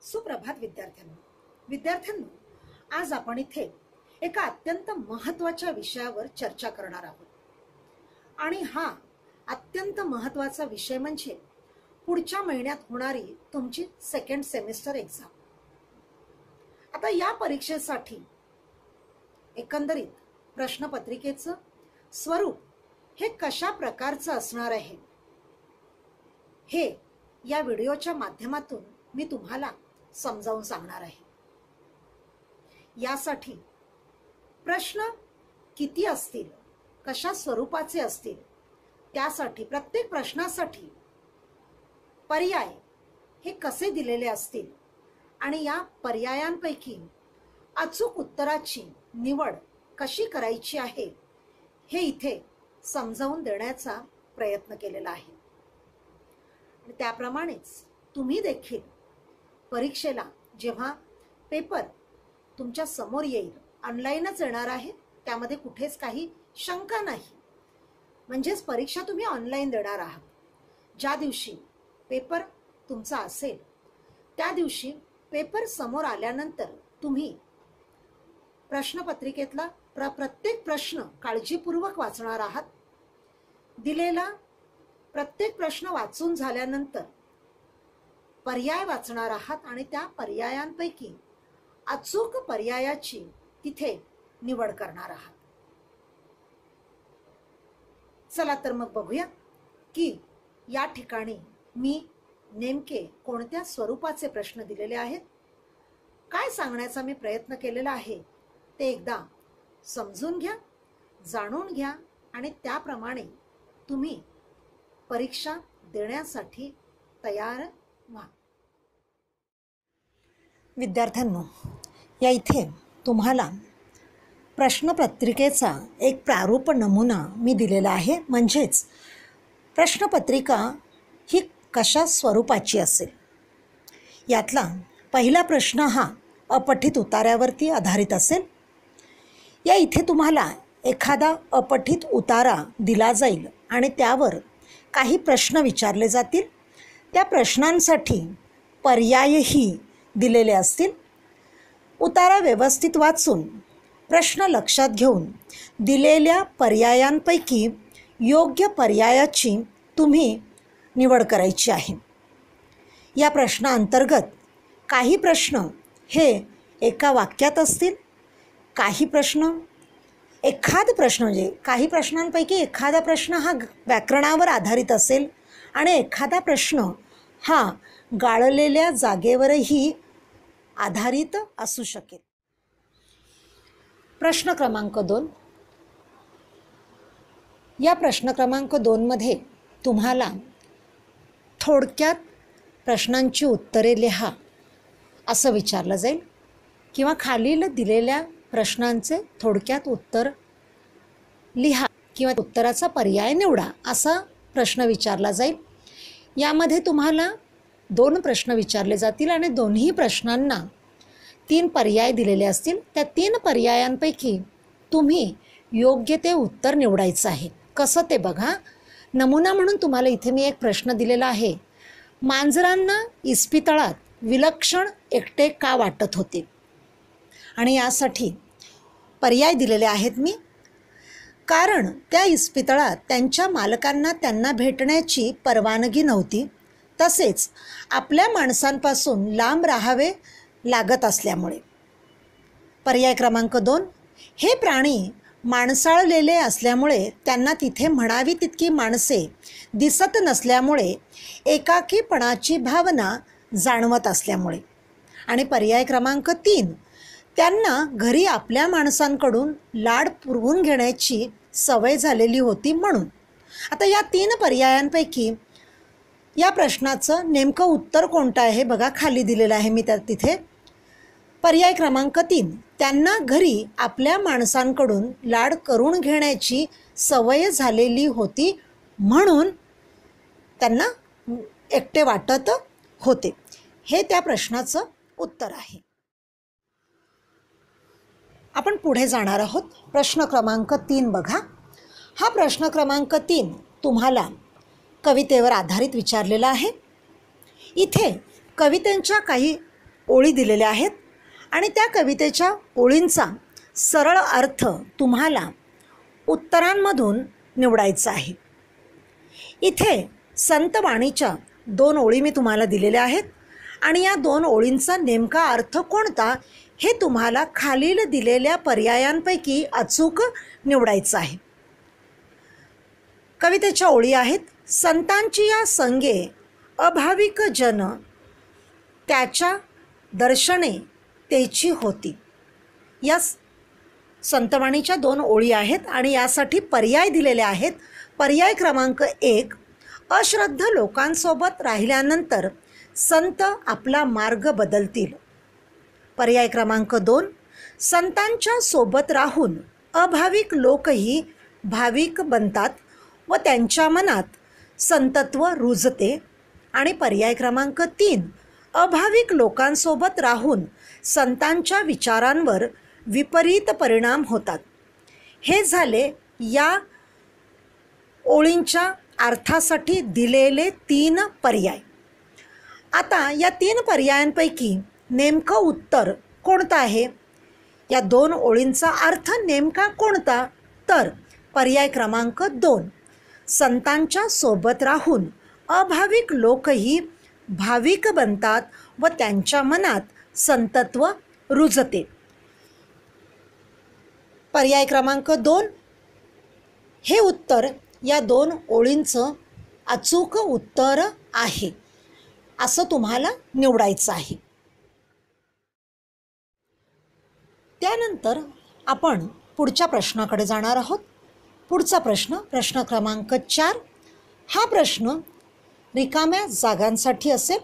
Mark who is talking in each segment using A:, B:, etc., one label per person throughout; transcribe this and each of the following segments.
A: सुप्रभात विद्यार्थ्यांनो, आज आपण इथे एका अत्यंत महत्त्वाच्या विषयावर चर्चा करणार आहोत. आणि हा अत्यंत महत्त्वाचा विषय म्हणजे पुढच्या महिन्यात होणारी तुमची सेकंड सेमिस्टर एक्झाम. आता या परीक्षेसाठी एकंदरीत प्रश्नपत्रिकेचं स्वरूप हे कशा प्रकारचं असणार आहे हे या व्हिडिओच्या माध्यमातून मी तुम्हाला समजावून सांगणार आहे. यासाठी प्रश्न किती असतील, कशा स्वरूपाचे असतील, त्यासाठी प्रत्येक प्रश्नासाठी पर्याय हे कसे दिलेले असतील आणि या पर्यायांपैकी अचूक उत्तराची निवड कशी करायची आहे हे इथे समजावून देण्याचा प्रयत्न केलेला आहे. त्याप्रमाणेच तुम्ही देखील परीक्षेला जेव्हा पेपर तुमच्या समोर येईल, ऑनलाईनच येणार आहे, त्यामध्ये कुठेच काही शंका नाही. म्हणजेच परीक्षा तुम्ही ऑनलाईन देणार आहात. ज्या दिवशी पेपर तुमचा असेल त्या दिवशी पेपर समोर आल्यानंतर तुम्ही प्रश्नपत्रिकेतला प्रत्येक प्रश्न काळजीपूर्वक वाचणार आहात. दिलेला प्रत्येक प्रश्न वाचून झाल्यानंतर पर्याय वाचणार आहात आणि त्या पर्यायांपैकी अचूक पर्यायाची तिथे निवड करणार आहात. चला तर मग बघूया की या ठिकाणी मी नेमके कोणत्या स्वरूपाचे प्रश्न दिलेले आहेत, काय सांगण्याचा मी प्रयत्न केलेला आहे ते एकदा समजून घ्या, जाणून घ्या आणि त्याप्रमाणे तुम्ही परीक्षा देण्यासाठी तयार व्हा. विद्यार्थ्यांनो, या इथे तुम्हाला प्रश्नपत्रिकेचा एक प्रारूप नमुना मी दिलेला आहे. म्हणजेच प्रश्नपत्रिका ही कशा स्वरूपाची असेल. यातला पहिला प्रश्न हा अपठित उतार्यावरती आधारित असेल. या इथे तुम्हाला एखादा अपठित उतारा दिला जाईल आणि त्यावर काही प्रश्न विचारले जातील. त्या प्रश्नांसाठी पर्यायही दिलेले असतील. उतारा व्यवस्थित वाचून प्रश्न लक्षात घेऊन दिलेल्या पर्यायांपैकी योग्य पर्यायाची तुम्ही निवड करायची आहे. या प्रश्नाअंतर्गत काही प्रश्न हे एका वाक्यात असतील, काही प्रश्न म्हणजे काही प्रश्नांपैकी एखादा प्रश्न हा व्याकरणावर आधारित असेल आणि एखादा प्रश्न हा गाळलेल्या जागेवरही आधारित असू शकेल. प्रश्न क्रमांक 2. या प्रश्न क्रमांक 2 मध्ये तुम्हाला थोडक्यात प्रश्नांची उत्तरे लिहा असं विचारलं जाईल किंवा खालील दिलेल्या प्रश्नांचे थोडक्यात उत्तर लिहा किंवा उत्तराचा पर्याय निवडा असा प्रश्न विचारला जाईल. यामध्ये तुम्हाला 2 प्रश्न विचारले जातील आणि दोन्ही प्रश्नांना 3 पर्याय दिलेले असतील. त्या 3 पर्यायांपैकी तुम्ही योग्य ते उत्तर निवडायचं आहे. कसं ते बघा. नमुना म्हणून तुम्हाला इथे मी एक प्रश्न दिलेला आहे. मांजरांना इस्पितळात विलक्षण एकटे का वाटत होते? आणि यासाठी पर्याय दिलेले आहेत मी. कारण त्या इस्पितळात त्यांच्या मालकांना त्यांना भेटण्याची परवानगी नव्हती, तसेच आपल्या माणसांपासून लांब राहावे लागत असल्यामुळे. पर्याय क्रमांक 2. हे प्राणी माणसाळलेले असल्यामुळे त्यांना तिथे म्हणावी तितकी माणसे दिसत नसल्यामुळे एकाकीपणाची भावना जाणवत असल्यामुळे. आणि पर्याय क्रमांक 3. त्यांना घरी आपल्या माणसांकडून लाड पुरवून घेण्याची सवय झालेली होती म्हणून. आता या 3 पर्यायांपैकी या प्रश्नाचं नेमकं उत्तर कोणतं आहे बघा, खाली दिलेलं आहे मी तिथे. पर्याय क्रमांक 3. त्यांना घरी आपल्या माणसांकडून लाड करून घेण्याची सवय झालेली होती म्हणून त्यांना एकटे वाटत होते. हे त्या प्रश्नाचं उत्तर आहे. आपण पुढे जाणार आहोत. प्रश्न क्रमांक 3 बघा. हा प्रश्न क्रमांक 3 तुम्हाला कवितेवर आधारित विचारलेला आहे. इथे कवितेच्या काही ओळी दिलेल्या आहेत आणि त्या कवितेच्या ओळींचा सरळ अर्थ तुम्हाला उत्तरांमधून निवडायचा आहे. इथे संतवाणीच्या 2 ओळी मी तुम्हाला दिलेल्या आहेत आणि या 2 ओळींचा नेमका अर्थ कोणता हे तुम्हाला खालील दिलेल्या पर्यायांपैकी अचूक निवडायचं आहे. कवितेच्या ओळी आहेत. संतांची या संगे अभाविक जन, त्याच्या दर्शने तेची होती. या संतवाणीच्या 2 ओळी आहेत आणि यासाठी पर्याय दिलेले आहेत. पर्याय क्रमांक 1, अश्रद्ध लोकांसोबत राहिल्यानंतर संत आपला मार्ग बदलतील. पर्याय क्रमांक 2, संतांच्या सोबत राहून अभाविक लोकही भाविक बनतात व त्यांच्या मनात संतत्व रुजते. आणि पर्याय क्रमांक 3, अभाविक लोकांसोबत राहून संतांच्या विचारांवर विपरीत परिणाम होतात. हे झाले या ओळींच्या अर्थासाठी दिलेले 3 पर्याय. आता या 3 पर्यायांपैकी नेमकं उत्तर कोणतं आहे? या 2 ओळींचा अर्थ नेमका कोणता? तर पर्याय क्रमांक 2, संतांच्या सोबत राहून अभाविक लोकही भाविक बनतात व त्यांच्या मनात संतत्व रुजते. पर्याय क्रमांक 2 हे उत्तर या 2 ओळींचं अचूक उत्तर आहे असं तुम्हाला निवडायचं आहे. त्यानंतर आपण पुढच्या प्रश्नाकडे जाणार आहोत. पुढचा प्रश्न क्रमांक 4. हा प्रश्न रिकाम्या जागांसाठी असेल.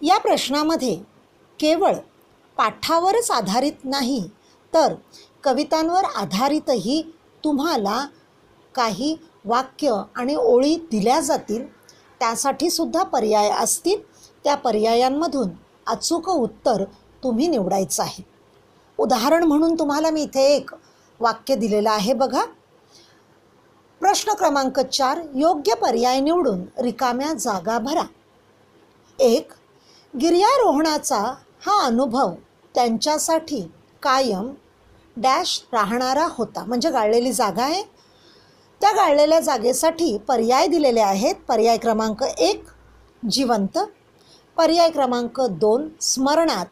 A: या प्रश्नामध्ये केवळ पाठावरच आधारित नाही तर कवितांवर आधारितही तुम्हाला काही वाक्य आणि ओळी दिल्या जातील. त्यासाठी सुद्धा पर्याय असतील. त्या पर्यायांमधून अचूक उत्तर तुम्ही निवडायचं आहे. उदाहरण म्हणून तुम्हाला मी इथे एक वाक्य दिलेलं आहे बघा. प्रश्न क्रमांक 4, योग्य पर्याय निवडून रिकाम्या जागा भरा. 1, गिर्यारोहणाचा हा अनुभव त्यांच्यासाठी कायम डॅश राहणारा होता. म्हणजे गाळलेली जागा आहे. त्या गाळलेल्या जागेसाठी पर्याय दिलेले आहेत. पर्याय क्रमांक 1, जिवंत. पर्याय क्रमांक 2, स्मरणात.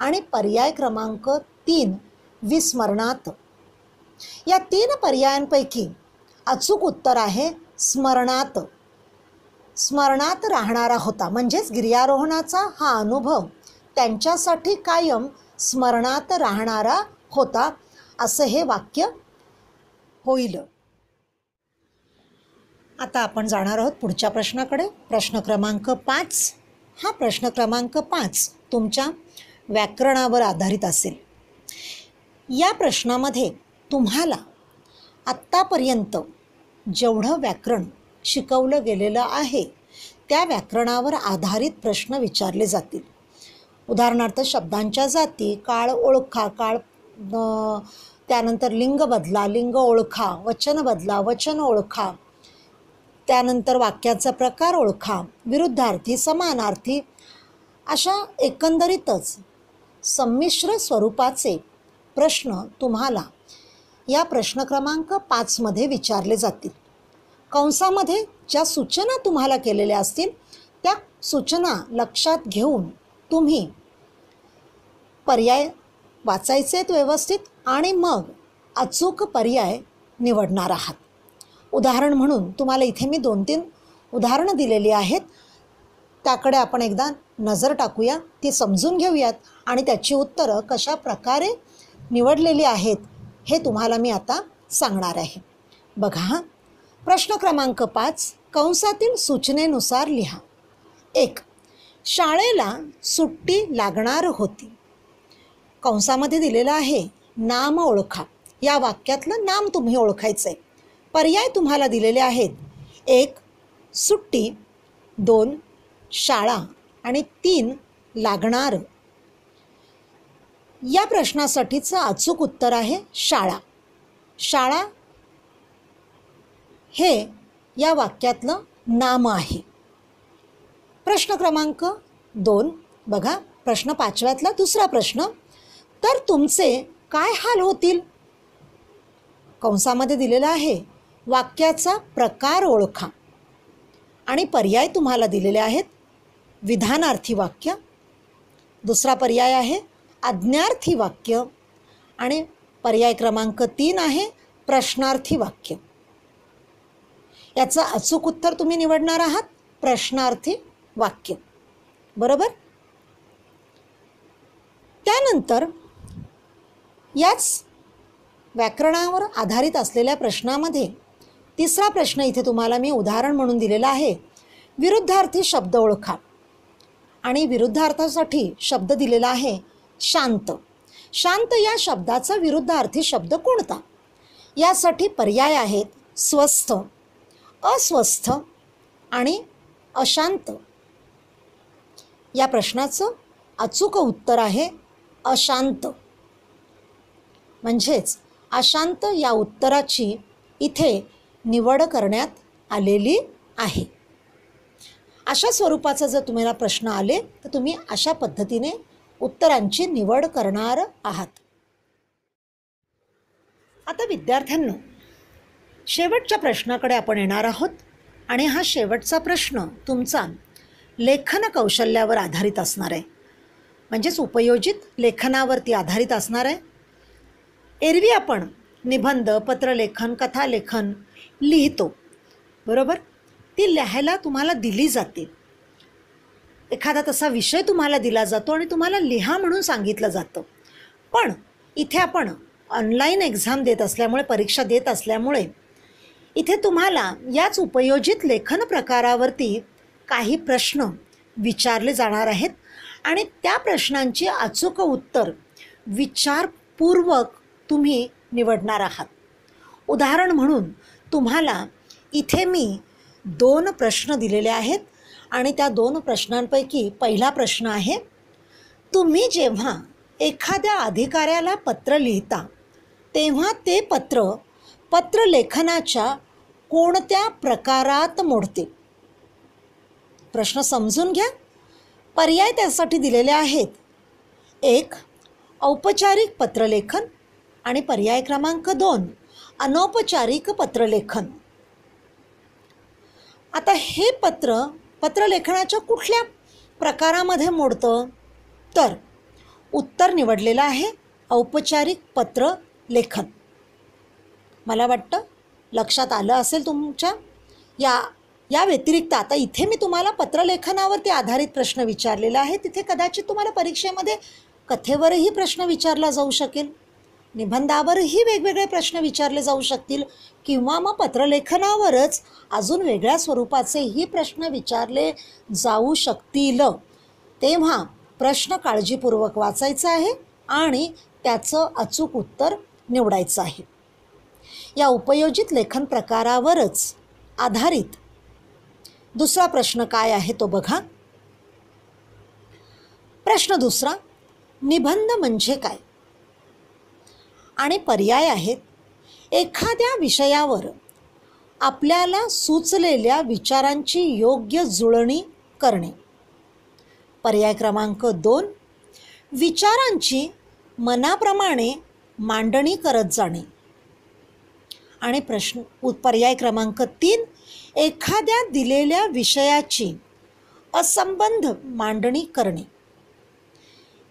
A: आणि पर्याय क्रमांक 3, विस्मरणात. या 3 पर्यायांपैकी अचूक उत्तर आहे स्मरणात. स्मरणात राहणारा होता. म्हणजेच गिर्यारोहणाचा हा अनुभव त्यांच्यासाठी कायम स्मरणात राहणारा होता असं हे वाक्य होईल. आता आपण जाणार आहोत पुढच्या प्रश्नाकडे. प्रश्न क्रमांक 5. हा प्रश्न क्रमांक 5 तुमच्या व्याकरणावर आधारित असेल. या प्रश्नामध्ये तुम्हाला आत्तापर्यंत जेवढं व्याकरण शिकवलं गेलेलं आहे त्या व्याकरणावर आधारित प्रश्न विचारले जातील. उदाहरणार्थ शब्दांच्या जाती, काळ ओळखा, त्यानंतर लिंग बदला, लिंग ओळखा, वचन बदला, वचन ओळखा, त्यानंतर वाक्याचा प्रकार ओळखा, विरुद्धार्थी, समानार्थी, अशा एकंदरीतच संमिश्र स्वरूपाचे प्रश्न तुम्हाला या प्रश्न क्रमांक 5 मध्ये विचारले जातील. कंसामध्ये ज्या सूचना तुम्हाला केलेल्या असतील त्या सूचना लक्षात घेऊन तुम्ही पर्याय वाचायचे आहेत व्यवस्थित आणि मग अचूक पर्याय निवडणार आहात. उदाहरण म्हणून तुम्हाला इथे मी 2-3 उदाहरणं दिलेली आहेत. त्याकडे आपण एकदा नजर टाकूया, ती समजून घेऊयात आणि त्याची उत्तरं कशा प्रकारे निवडलेली आहेत हे तुम्हाला मी आता सांगणार आहे. बघा, प्रश्न क्रमांक 5 कंसातील सूचनेनुसार लिहा. 1, शाळेला सुट्टी लागणार होती. कंसामध्ये दिलेलं आहे नाम ओळखा. या वाक्यातलं नाम तुम्ही ओळखायचं आहे. पर्याय तुम्हाला दिलेले आहेत. 1, सुट्टी, 2, शाळा आणि 3, लागणार. या प्रश्नासाठीचं अचूक उत्तर आहे शाळा. शाळा हे या वाक्यातलं नाम आहे. प्रश्न क्रमांक 2 बघा. प्रश्न 5व्यातला दुसरा प्रश्न, तर तुमचे काय हाल होतील? कंसामध्ये दिलेलं आहे वाक्याचा प्रकार ओळखा आणि पर्याय तुम्हाला दिलेले आहेत विधानार्थी वाक्य, दुसरा पर्याय आहे आज्ञार्थी वाक्य आणि पर्याय क्रमांक 3 आहे प्रश्नार्थी वाक्य. याचं अचूक उत्तर तुम्ही निवडणार आहात प्रश्नार्थी वाक्य. बरोबर. त्यानंतर याच व्याकरणावर आधारित असलेल्या प्रश्नामध्ये तिसरा प्रश्न इथे तुम्हाला मी उदाहरण म्हणून दिलेला आहे विरुद्धार्थी शब्द ओळखा आणि विरुद्धार्थासाठी शब्द दिलेला आहे शांत. शांत या शब्दाचा विरुद्धार्थी शब्द कोणता? यासाठी पर्याय आहेत स्वस्थ, अस्वस्थ आणि अशांत. या प्रश्नाचं अचूक उत्तर आहे अशांत. म्हणजेच अशांत या उत्तराची इथे निवड करण्यात आलेली आहे. अशा स्वरूपाचा जर तुम्हाला प्रश्न आले तर तुम्ही अशा पद्धतीने उत्तरांची निवड करणार आहात. आता विद्यार्थ्यांनो, शेवटच्या प्रश्नाकडे आपण येणार आहोत आणि हा शेवटचा प्रश्न तुमचा लेखन कौशल्यावर आधारित असणार आहे. म्हणजेच उपयोजित लेखनावरती आधारित असणार आहे. एरवी आपण निबंध, पत्रलेखन, कथालेखन लिहितो, बरोबर. ती लिहायला तुम्हाला दिली जाते. एखादा तसा विषय तुम्हाला दिला जातो आणि तुम्हाला लिहा म्हणून सांगितलं जातं. पण इथे आपण ऑनलाईन एक्झाम देत असल्यामुळे, परीक्षा देत असल्यामुळे इथे तुम्हाला याच उपयोजित लेखन प्रकारावरती काही प्रश्न विचारले जाणार आहेत आणि त्या प्रश्नांची अचूक उत्तर विचारपूर्वक तुम्ही निवडणार आहात. उदाहरण म्हणून तुम्हाला इथे मी 2 प्रश्न दिलेले आहेत आणि त्या 2 प्रश्नांपैकी पहिला प्रश्न आहे, तुम्ही जेव्हा एखाद्या अधिकाऱ्याला पत्र लिहिता तेव्हा ते पत्रलेखनाच्या कोणत्या प्रकारात मोडते? प्रश्न समजून घ्या. पर्याय त्यासाठी दिलेले आहेत 1 औपचारिक पत्रलेखन आणि पर्याय क्रमांक 2 अनौपचारिक पत्रलेखन. आता हे पत्रलेखनाच्या कुठल्या प्रकारामध्ये मोडतं? तर उत्तर निवडलेलं आहे औपचारिक पत्रलेखन. मला वाटतं लक्षात आलं असेल तुमच्या. या व्यतिरिक्त आता इथे मी तुम्हाला पत्रलेखनावरती आधारित प्रश्न विचारलेला आहे. तिथे कदाचित तुम्हाला परीक्षेमध्ये कथेवरही प्रश्न विचारला जाऊ शकेल, निबंधावरही वेगवेगळे प्रश्न विचारले जाऊ शकतील किंवा मग पत्रलेखनावरच अजून वेगळ्या स्वरूपाचेही प्रश्न विचारले जाऊ शकतील. तेव्हा प्रश्न काळजीपूर्वक वाचायचा आहे आणि त्याचं अचूक उत्तर निवडायचं आहे. या उपयोजित लेखन प्रकारावरच आधारित दुसरा प्रश्न काय आहे तो बघा. प्रश्न दुसरा, निबंध म्हणजे काय? आणि पर्याय आहेत एखाद्या विषयावर आपल्याला सुचलेल्या विचारांची योग्य जुळणी करणे. पर्याय क्रमांक 2 विचारांची मनाप्रमाणे मांडणी करत जाणे. आणि पर्याय क्रमांक 3 एखाद्या दिलेल्या विषयाची असंबंध मांडणी करणे.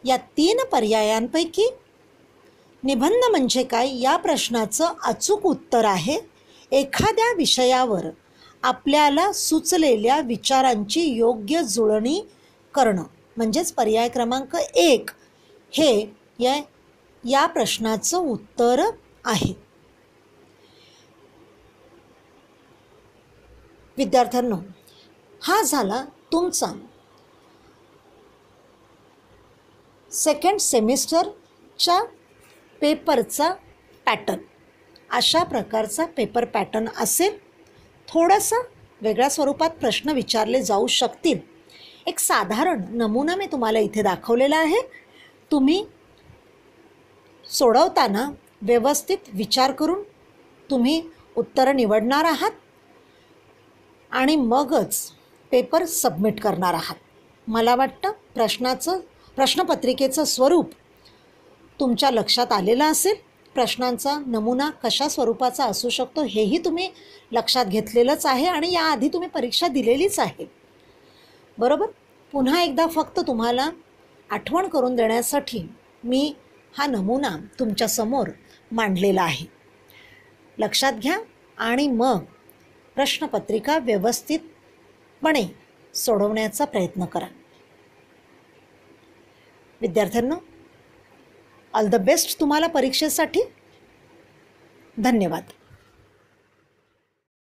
A: या 3 पर्यायांपैकी निबंध म्हणजे काय या प्रश्नाचं अचूक उत्तर आहे एखाद्या विषयावर आपल्याला सुचलेल्या विचारांची योग्य जुळणी करणं. म्हणजेच पर्याय क्रमांक 1 हे या प्रश्नाचं उत्तर आहे. विद्यार्थ्यांनो, हा झाला तुमचा सेकंड सेमिस्टरच्या पेपरचा पॅटर्न. अशा प्रकारचा पेपर पॅटर्न असेल. थोडंसं वेगळ्या स्वरूपात प्रश्न विचारले जाऊ शकतील. एक साधारण नमुना मी तुम्हाला इथे दाखवलेला आहे. तुम्ही सोडवताना व्यवस्थित विचार करून तुम्ही उत्तरं निवडणार आहात आणि मगच पेपर सबमिट करणार आहात. मला वाटतं प्रश्नाचं प्रश्नपत्रिकेचं स्वरूप तुमच्या लक्षात आलेलं असेल. प्रश्नांचा नमुना कशा स्वरूपाचा असू शकतो हेही तुम्ही लक्षात घेतलेलंच आहे आणि याआधी तुम्ही परीक्षा दिलेलीच आहे, बरोबर. पुन्हा एकदा फक्त तुम्हाला आठवण करून देण्यासाठी मी हा नमुना तुमच्यासमोर मांडलेला आहे. लक्षात घ्या आणि मग प्रश्नपत्रिका व्यवस्थितपणे सोडवण्याचा प्रयत्न करा. विद्यार्थ्यांनो, ऑल द बेस्ट तुम्हाला परीक्षेसाठी. धन्यवाद.